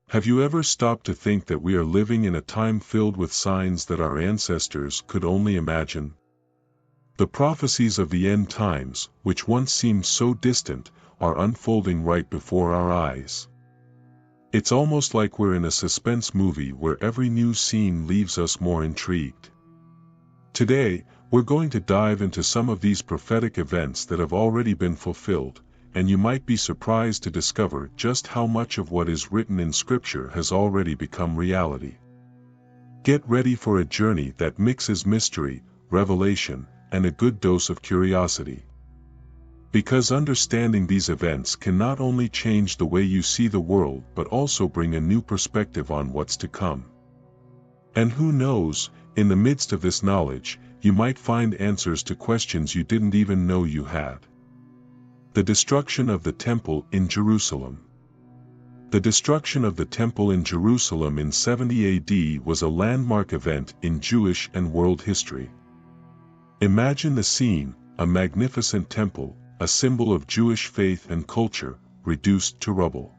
Have you ever stopped to think that we are living in a time filled with signs that our ancestors could only imagine? The prophecies of the end times, which once seemed so distant, are unfolding right before our eyes. It's almost like we're in a suspense movie where every new scene leaves us more intrigued. Today, we're going to dive into some of these prophetic events that have already been fulfilled, and you might be surprised to discover just how much of what is written in Scripture has already become reality. Get ready for a journey that mixes mystery, revelation, and a good dose of curiosity. Because understanding these events can not only change the way you see the world but also bring a new perspective on what's to come. And who knows, in the midst of this knowledge, you might find answers to questions you didn't even know you had. The destruction of the Temple in Jerusalem. The destruction of the Temple in Jerusalem in 70 AD was a landmark event in Jewish and world history. Imagine the scene: a magnificent temple, a symbol of Jewish faith and culture, reduced to rubble.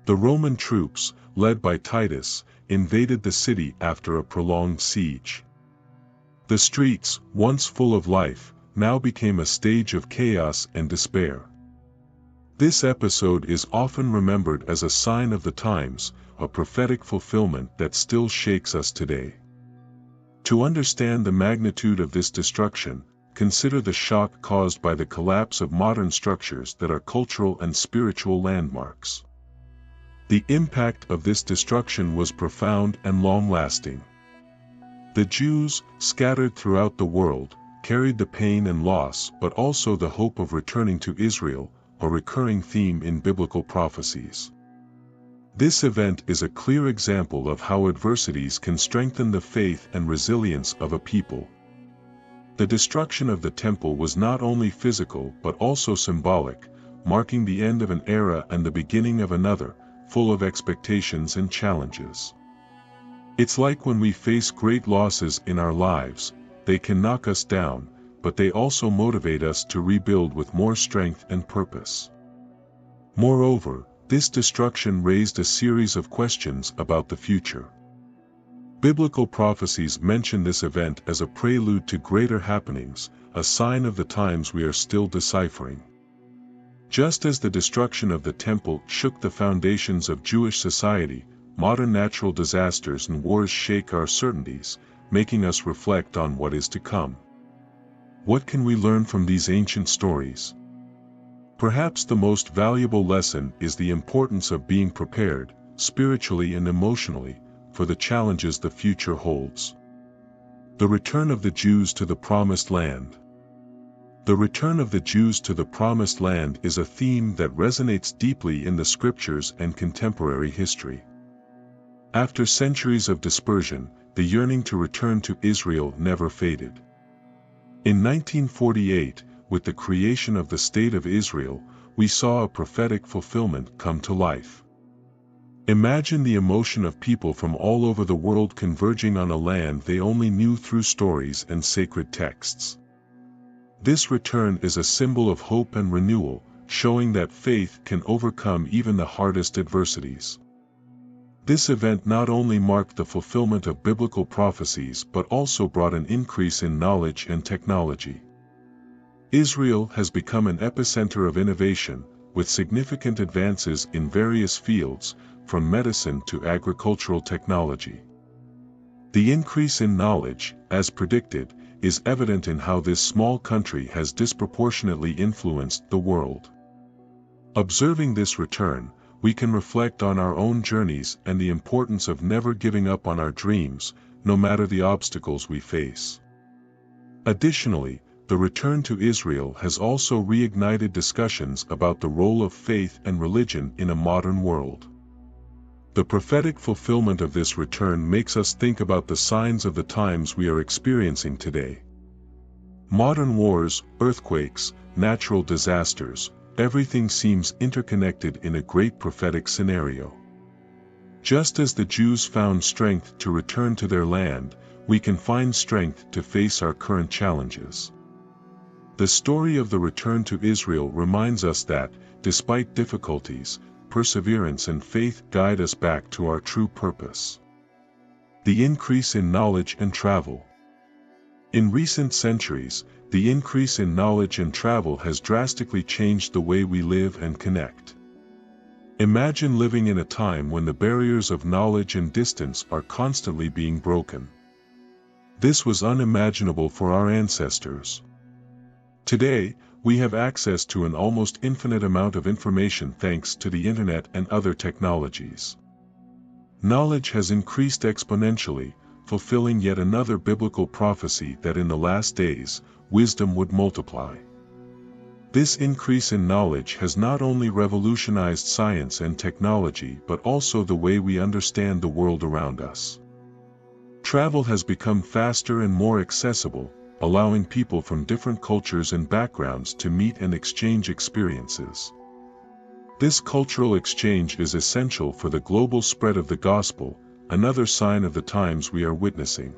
The Roman troops, led by Titus, invaded the city after a prolonged siege. The streets, once full of life, now became a stage of chaos and despair. This episode is often remembered as a sign of the times, a prophetic fulfillment that still shakes us today. To understand the magnitude of this destruction, consider the shock caused by the collapse of modern structures that are cultural and spiritual landmarks. The impact of this destruction was profound and long-lasting. The Jews, scattered throughout the world, carried the pain and loss but also the hope of returning to Israel, a recurring theme in biblical prophecies. This event is a clear example of how adversities can strengthen the faith and resilience of a people. The destruction of the temple was not only physical but also symbolic, marking the end of an era and the beginning of another, full of expectations and challenges. It's like when we face great losses in our lives, they can knock us down, but they also motivate us to rebuild with more strength and purpose. Moreover, this destruction raised a series of questions about the future. Biblical prophecies mention this event as a prelude to greater happenings, a sign of the times we are still deciphering. Just as the destruction of the temple shook the foundations of Jewish society, modern natural disasters and wars shake our certainties, making us reflect on what is to come. What can we learn from these ancient stories? Perhaps the most valuable lesson is the importance of being prepared, spiritually and emotionally, for the challenges the future holds. The return of the Jews to the Promised Land. The return of the Jews to the Promised Land is a theme that resonates deeply in the Scriptures and contemporary history. After centuries of dispersion, the yearning to return to Israel never faded. In 1948, with the creation of the State of Israel, we saw a prophetic fulfillment come to life. Imagine the emotion of people from all over the world converging on a land they only knew through stories and sacred texts. This return is a symbol of hope and renewal, showing that faith can overcome even the hardest adversities. This event not only marked the fulfillment of biblical prophecies but also brought an increase in knowledge and technology. Israel has become an epicenter of innovation, with significant advances in various fields, from medicine to agricultural technology. The increase in knowledge, as predicted, is evident in how this small country has disproportionately influenced the world. Observing this return, we can reflect on our own journeys and the importance of never giving up on our dreams, no matter the obstacles we face. Additionally, the return to Israel has also reignited discussions about the role of faith and religion in a modern world. The prophetic fulfillment of this return makes us think about the signs of the times we are experiencing today. Modern wars, earthquakes, natural disasters, everything seems interconnected in a great prophetic scenario. Just as the Jews found strength to return to their land, we can find strength to face our current challenges. The story of the return to Israel reminds us that, despite difficulties, perseverance and faith guide us back to our true purpose. The increase in knowledge and travel. In recent centuries, the increase in knowledge and travel has drastically changed the way we live and connect. Imagine living in a time when the barriers of knowledge and distance are constantly being broken. This was unimaginable for our ancestors. Today, we have access to an almost infinite amount of information thanks to the internet and other technologies. Knowledge has increased exponentially, fulfilling yet another biblical prophecy that in the last days, wisdom would multiply. This increase in knowledge has not only revolutionized science and technology but also the way we understand the world around us. Travel has become faster and more accessible, allowing people from different cultures and backgrounds to meet and exchange experiences. This cultural exchange is essential for the global spread of the gospel, another sign of the times we are witnessing.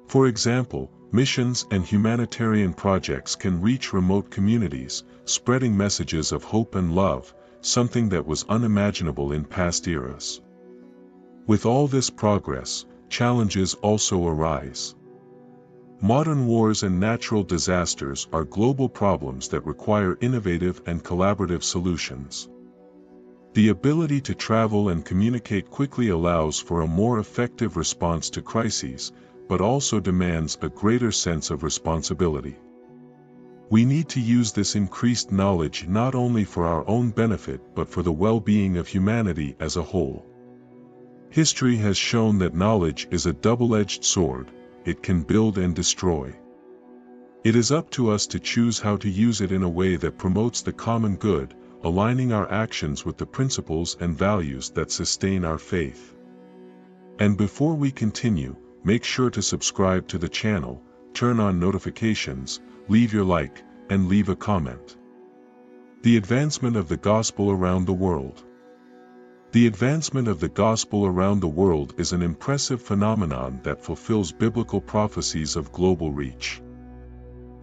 For example, missions and humanitarian projects can reach remote communities, spreading messages of hope and love, something that was unimaginable in past eras. With all this progress, challenges also arise. Modern wars and natural disasters are global problems that require innovative and collaborative solutions. The ability to travel and communicate quickly allows for a more effective response to crises, but also demands a greater sense of responsibility. We need to use this increased knowledge not only for our own benefit but for the well-being of humanity as a whole. History has shown that knowledge is a double-edged sword. It can build and destroy. It is up to us to choose how to use it in a way that promotes the common good, aligning our actions with the principles and values that sustain our faith. And before we continue, make sure to subscribe to the channel, turn on notifications, leave your like, and leave a comment. The advancement of the gospel around the world. The advancement of the gospel around the world is an impressive phenomenon that fulfills biblical prophecies of global reach.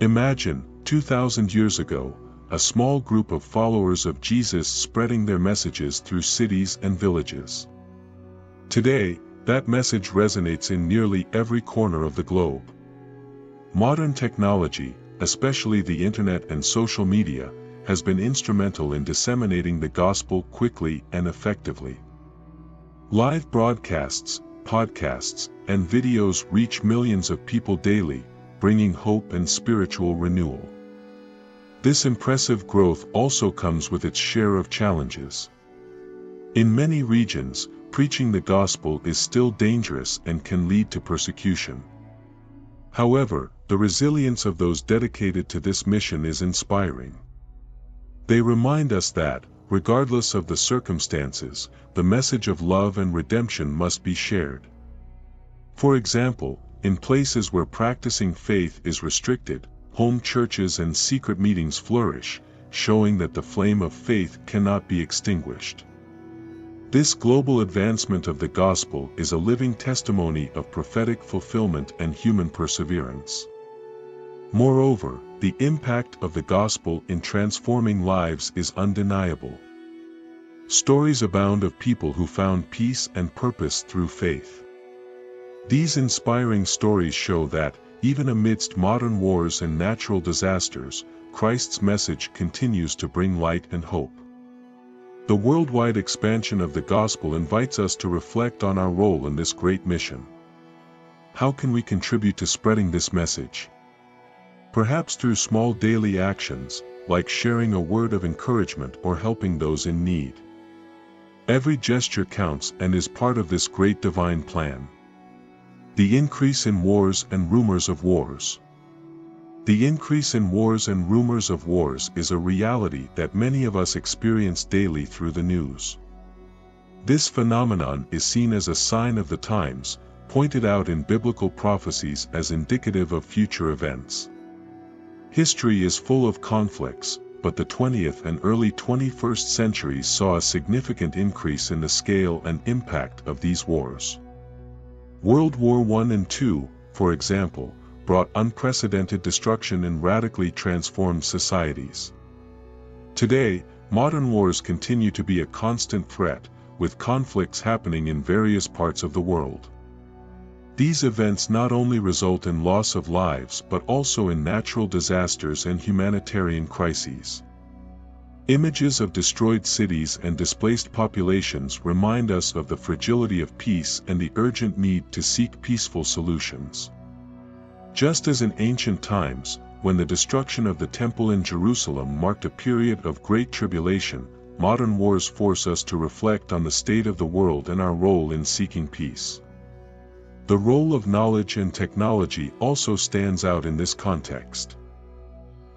Imagine, 2,000 years ago, a small group of followers of Jesus spreading their messages through cities and villages. Today, that message resonates in nearly every corner of the globe. Modern technology, especially the internet and social media, has been instrumental in disseminating the gospel quickly and effectively. Live broadcasts, podcasts, and videos reach millions of people daily, bringing hope and spiritual renewal. This impressive growth also comes with its share of challenges. In many regions, preaching the gospel is still dangerous and can lead to persecution. However, the resilience of those dedicated to this mission is inspiring. They remind us that, regardless of the circumstances, the message of love and redemption must be shared. For example, in places where practicing faith is restricted, home churches and secret meetings flourish, showing that the flame of faith cannot be extinguished. This global advancement of the gospel is a living testimony of prophetic fulfillment and human perseverance. Moreover, the impact of the gospel in transforming lives is undeniable. Stories abound of people who found peace and purpose through faith. These inspiring stories show that, even amidst modern wars and natural disasters, Christ's message continues to bring light and hope. The worldwide expansion of the gospel invites us to reflect on our role in this great mission. How can we contribute to spreading this message? Perhaps through small daily actions, like sharing a word of encouragement or helping those in need. Every gesture counts and is part of this great divine plan. The increase in wars and rumors of wars. The increase in wars and rumors of wars is a reality that many of us experience daily through the news. This phenomenon is seen as a sign of the times, pointed out in biblical prophecies as indicative of future events. History is full of conflicts, but the 20th and early 21st centuries saw a significant increase in the scale and impact of these wars. World War I and II, for example, brought unprecedented destruction and radically transformed societies. Today, Modern wars continue to be a constant threat, with conflicts happening in various parts of the world. These events not only result in loss of lives but also in natural disasters and humanitarian crises. Images of destroyed cities and displaced populations remind us of the fragility of peace and the urgent need to seek peaceful solutions. Just as in ancient times, when the destruction of the Temple in Jerusalem marked a period of great tribulation, modern wars force us to reflect on the state of the world and our role in seeking peace. The role of knowledge and technology also stands out in this context.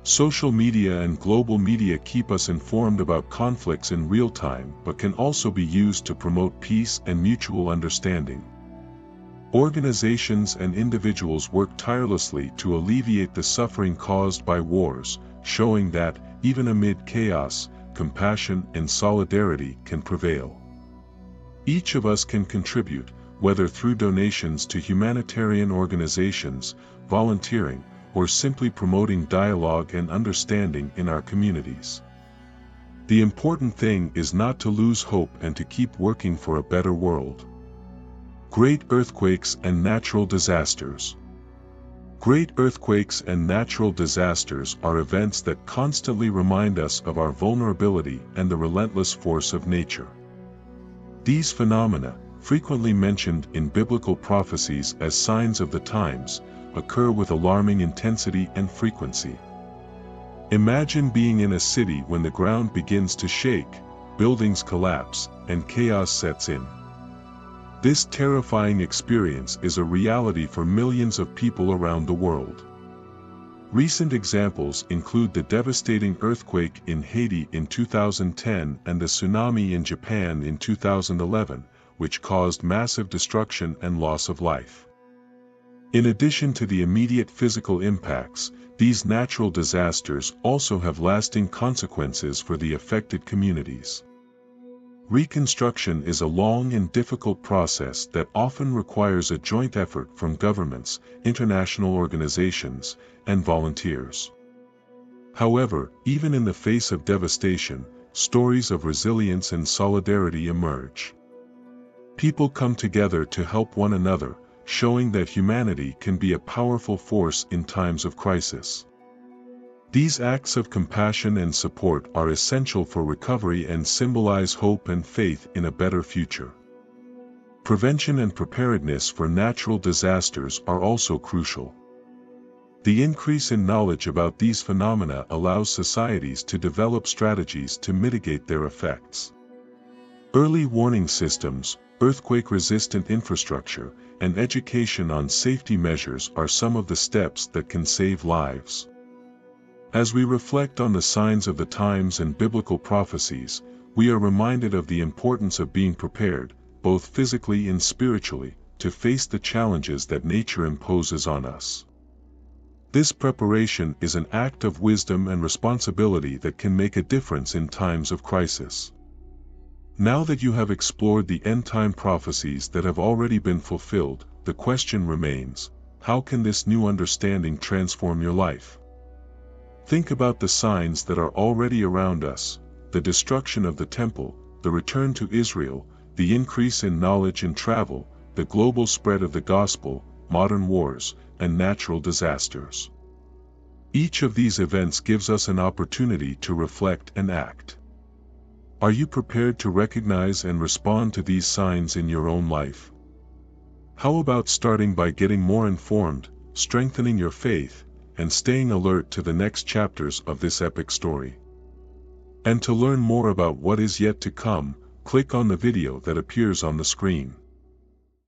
Social media and global media keep us informed about conflicts in real time but can also be used to promote peace and mutual understanding. Organizations and individuals work tirelessly to alleviate the suffering caused by wars, showing that, even amid chaos, compassion and solidarity can prevail. Each of us can contribute, whether through donations to humanitarian organizations, volunteering, or simply promoting dialogue and understanding in our communities. The important thing is not to lose hope and to keep working for a better world. Great earthquakes and natural disasters. Great earthquakes and natural disasters are events that constantly remind us of our vulnerability and the relentless force of nature. These phenomena, frequently mentioned in biblical prophecies as signs of the times, occur with alarming intensity and frequency. Imagine being in a city when the ground begins to shake, buildings collapse, and chaos sets in. This terrifying experience is a reality for millions of people around the world. Recent examples include the devastating earthquake in Haiti in 2010 and the tsunami in Japan in 2011, which caused massive destruction and loss of life. In addition to the immediate physical impacts, these natural disasters also have lasting consequences for the affected communities. Reconstruction is a long and difficult process that often requires a joint effort from governments, international organizations, and volunteers. However, even in the face of devastation, stories of resilience and solidarity emerge. People come together to help one another, showing that humanity can be a powerful force in times of crisis. These acts of compassion and support are essential for recovery and symbolize hope and faith in a better future. Prevention and preparedness for natural disasters are also crucial. The increase in knowledge about these phenomena allows societies to develop strategies to mitigate their effects. Early warning systems, earthquake-resistant infrastructure, and education on safety measures are some of the steps that can save lives. As we reflect on the signs of the times and biblical prophecies, we are reminded of the importance of being prepared, both physically and spiritually, to face the challenges that nature imposes on us. This preparation is an act of wisdom and responsibility that can make a difference in times of crisis. Now that you have explored the end-time prophecies that have already been fulfilled, the question remains, how can this new understanding transform your life? Think about the signs that are already around us: the destruction of the temple, the return to Israel, the increase in knowledge and travel, the global spread of the gospel, modern wars, and natural disasters. Each of these events gives us an opportunity to reflect and act. Are you prepared to recognize and respond to these signs in your own life? How about starting by getting more informed, strengthening your faith, and staying alert to the next chapters of this epic story? And to learn more about what is yet to come, click on the video that appears on the screen.